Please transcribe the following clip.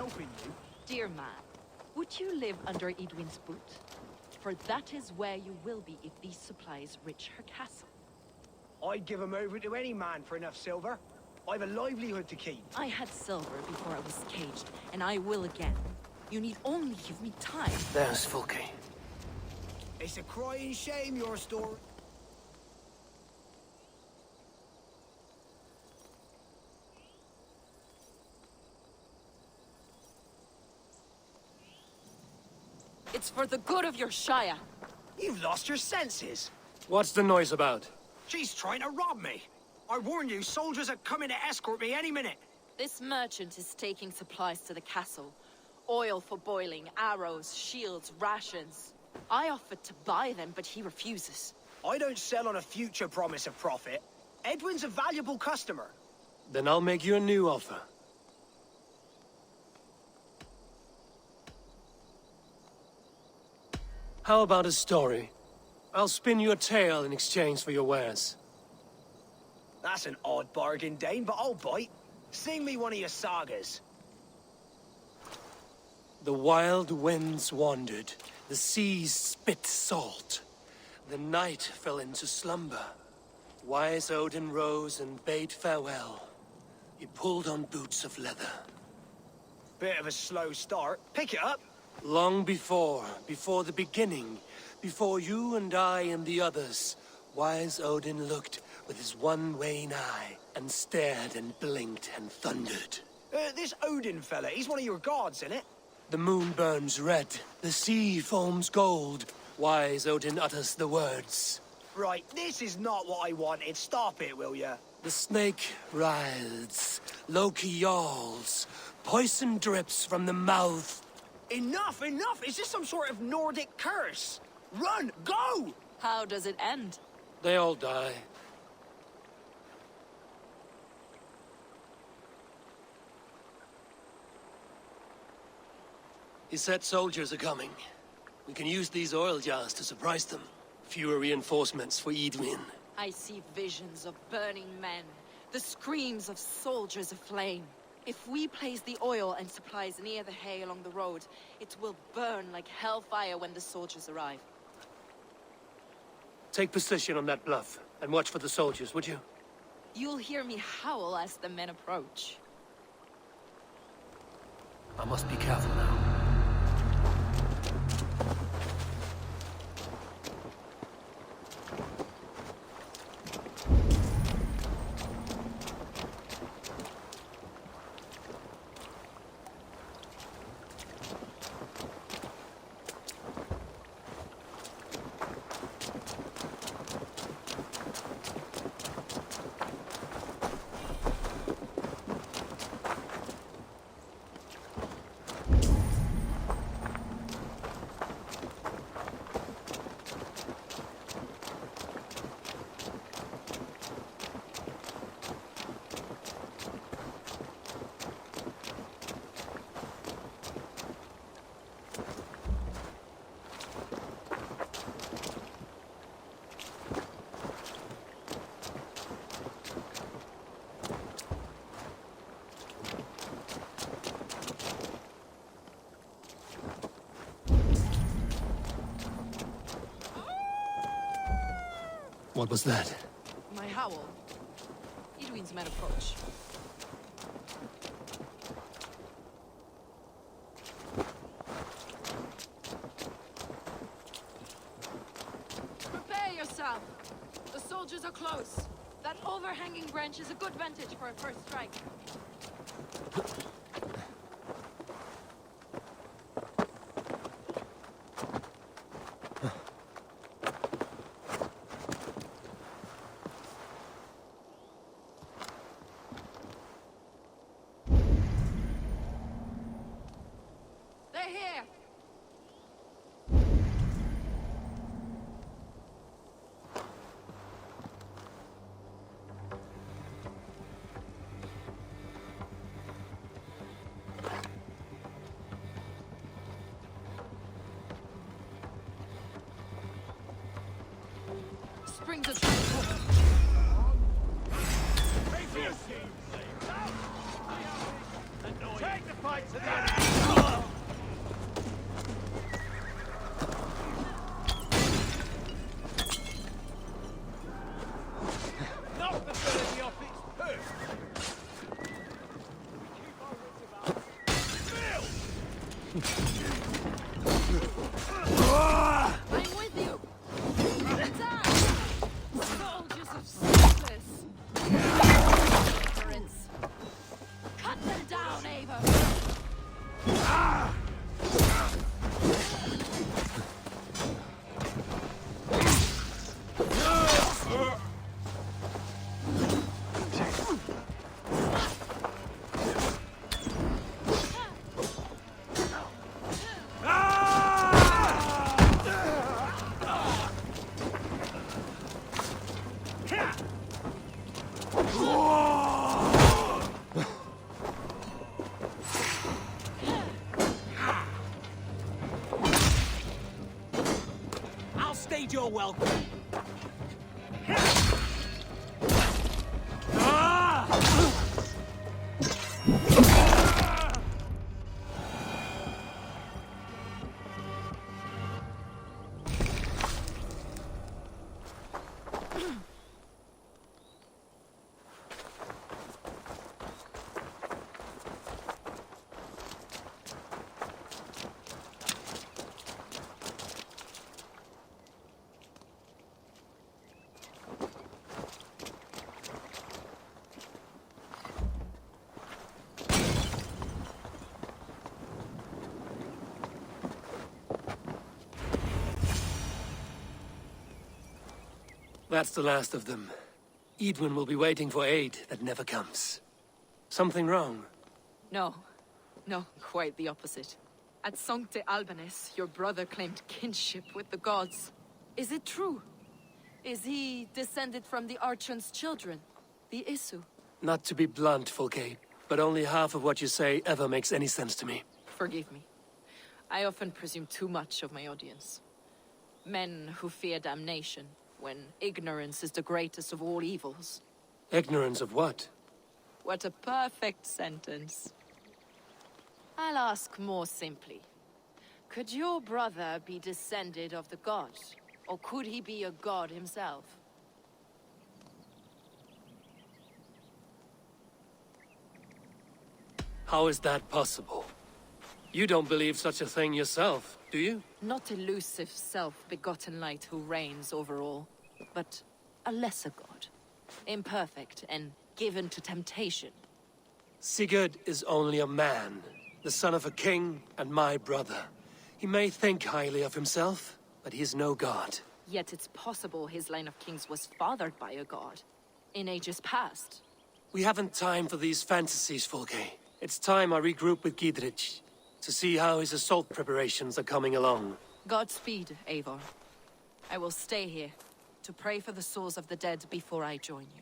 helping you. Dear man, would you live under Edwin's boot? For that is where you will be if these supplies reach her castle. I'd give 'em over to any man for enough silver. I've a livelihood to keep. I had silver before I was caged, and I will again. You need only give me time. There's Fulke. It's a crying shame, your story. It's for the good of your Shire. You've lost your senses. What's the noise about? She's trying to rob me. I warn you, soldiers are coming to escort me any minute. This merchant is taking supplies to the castle. Oil for boiling, arrows, shields, rations. I offered to buy them, but he refuses. I don't sell on a future promise of profit. Edwin's a valuable customer. Then I'll make you a new offer. How about a story? I'll spin you a tale in exchange for your wares. That's an odd bargain, Dane, but I'll bite. Sing me one of your sagas. The wild winds wandered, the seas spit salt. The night fell into slumber. Wise Odin rose and bade farewell. He pulled on boots of leather. Bit of a slow start. Pick it up. Long before the beginning, before you and I and the others, wise Odin looked with his one wane eye and stared and blinked and thundered. This Odin fella, he's one of your gods, isn't it? The moon burns red, the sea foams gold. Wise Odin utters the words. Right, this is not what I wanted. Stop it, will ya? The snake writhes, Loki yawls, poison drips from the mouth. Enough, enough! Is this some sort of Nordic curse? Run! Go! How does it end? They all die. He said soldiers are coming. We can use these oil jars to surprise them. Fewer reinforcements for Edwin. I see visions of burning men, the screams of soldiers aflame. If we place the oil and supplies near the hay along the road, it will burn like hellfire when the soldiers arrive. Take position on that bluff, and watch for the soldiers, would you? You'll hear me howl as the men approach. I must be careful now. What was that? My howl. Edwin's men approach. Prepare yourself! The soldiers are close. That overhanging branch is a good vantage for a first strike. They're here! Springs are transport. Take the fight to the enemy! I'm with you! Attack! Soldiers of Syphilis! Ignorance! Cut them down, Eivor! I'll stage your welcome. That's the last of them. Edwin will be waiting for aid that never comes. Something wrong? No. No, quite the opposite. At Sancte Albanus, your brother claimed kinship with the gods. Is it true? Is he descended from the Archon's children, the Isu? Not to be blunt, Fulke, but only half of what you say ever makes any sense to me. Forgive me. I often presume too much of my audience. Men who fear damnation, when ignorance is the greatest of all evils. Ignorance of what? What a perfect sentence. I'll ask more simply. Could your brother be descended of the gods? Or could he be a god himself? How is that possible? You don't believe such a thing yourself, do you? Not elusive self-begotten light who reigns over all, but a lesser god. Imperfect and given to temptation. Sigurd is only a man, the son of a king and my brother. He may think highly of himself, but he is no god. Yet it's possible his line of kings was fathered by a god, in ages past. We haven't time for these fantasies, Fulke. It's time I regroup with Gidrich, to see how his assault preparations are coming along. Godspeed, Eivor. I will stay here, to pray for the souls of the dead before I join you.